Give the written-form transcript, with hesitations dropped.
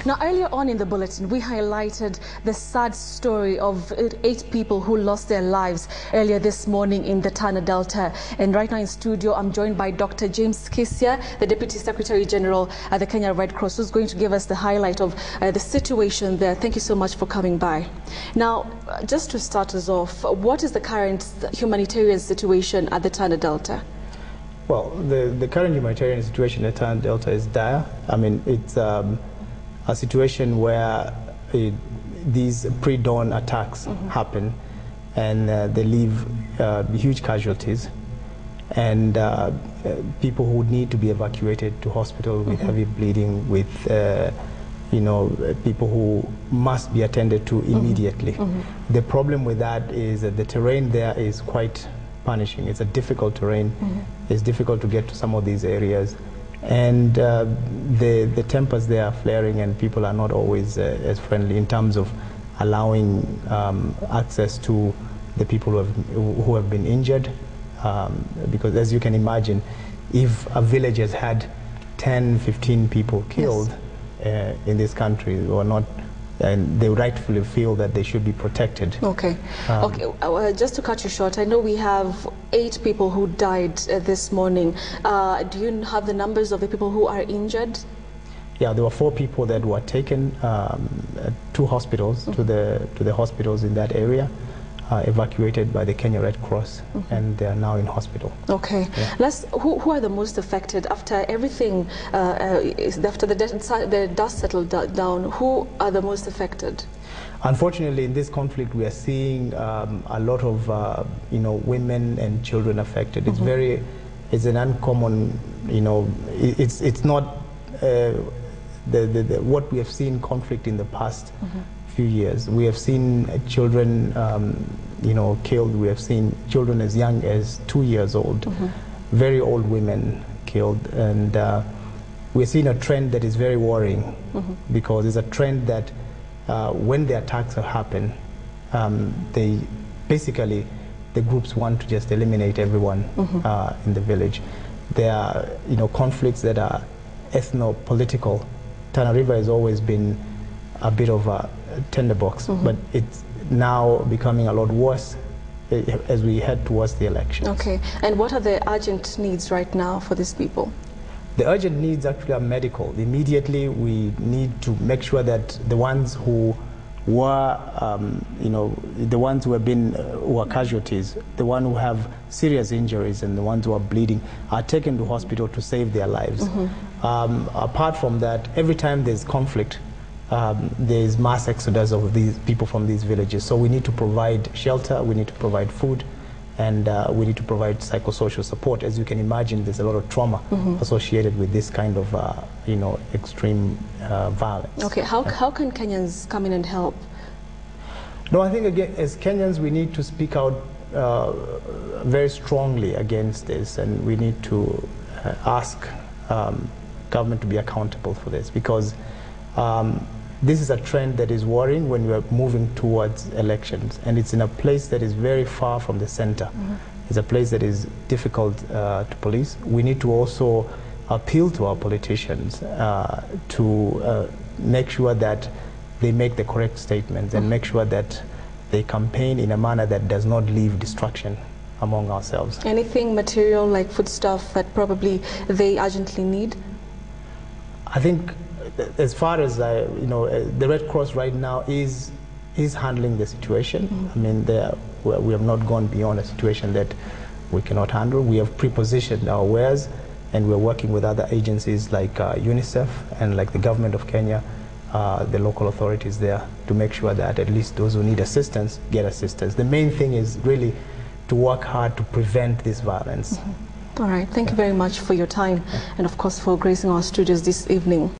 Now, earlier on in the bulletin, we highlighted the sad story of 8 people who lost their lives earlier this morning in the Tana Delta. And right now in studio, I'm joined by Dr. James Kisia, the Deputy Secretary General at the Kenya Red Cross, who's going to give us the highlight of the situation there. Thank you so much for coming by. Now, just to start us off, what is the current humanitarian situation at the Tana Delta? Well, the current humanitarian situation at Tana Delta is dire. I mean, it's a situation where these pre-dawn attacks happen, and they leave huge casualties, and people who need to be evacuated to hospital with heavy bleeding, with people who must be attended to immediately. The problem with that is that the terrain there is quite punishing. It's a difficult terrain. It's difficult to get to some of these areas, and the tempers there are flaring, and people are not always as friendly in terms of allowing access to the people who have been injured, because as you can imagine, if a village has had 10-15 people killed in this country, or not, and they rightfully feel that they should be protected. Okay. Just to cut you short, I know we have 8 people who died this morning. Do you have the numbers of the people who are injured? Yeah, there were 4 people that were taken to hospitals, to the hospitals in that area, evacuated by the Kenya Red Cross, and they are now in hospital. Okay. Yeah. Who are the most affected after everything, after the dust settled down? Who are the most affected? Unfortunately, in this conflict, we are seeing a lot of women and children affected. It's an uncommon, it's not what we have seen conflict in the past few years. We have seen children killed. We have seen children as young as 2 years old, very old women killed, and we're seeing a trend that is very worrying, because it's a trend that when the attacks happen, the groups want to just eliminate everyone in the village. There are conflicts that are ethno-political. Tana River has always been a bit of a tinderbox, but it's now becoming a lot worse as we head towards the election. Okay, and what are the urgent needs right now for these people? The urgent needs actually are medical. Immediately, we need to make sure that the ones who were, the ones who have been, who are casualties, the ones who have serious injuries, and the ones who are bleeding are taken to hospital to save their lives. Apart from that, every time there's conflict, there's mass exodus of these people from these villages. So we need to provide shelter, we need to provide food, and we need to provide psychosocial support. As you can imagine, there's a lot of trauma associated with this kind of extreme violence. Okay, how can Kenyans come in and help? No, I think again, as Kenyans, we need to speak out very strongly against this, and we need to ask government to be accountable for this, because this is a trend that is worrying when we are moving towards elections, and it's in a place that is very far from the center. It's a place that is difficult to police. We need to also appeal to our politicians to make sure that they make the correct statements, and make sure that they campaign in a manner that does not leave destruction among ourselves. Anything material like foodstuff that probably they urgently need? I think, as far as the Red Cross right now is handling the situation. I mean, we have not gone beyond a situation that we cannot handle. We have pre-positioned our wares, and we're working with other agencies like UNICEF and like the government of Kenya, the local authorities there, to make sure that at least those who need assistance get assistance. The main thing is really to work hard to prevent this violence. All right, thank you very much for your time, and of course for gracing our studios this evening.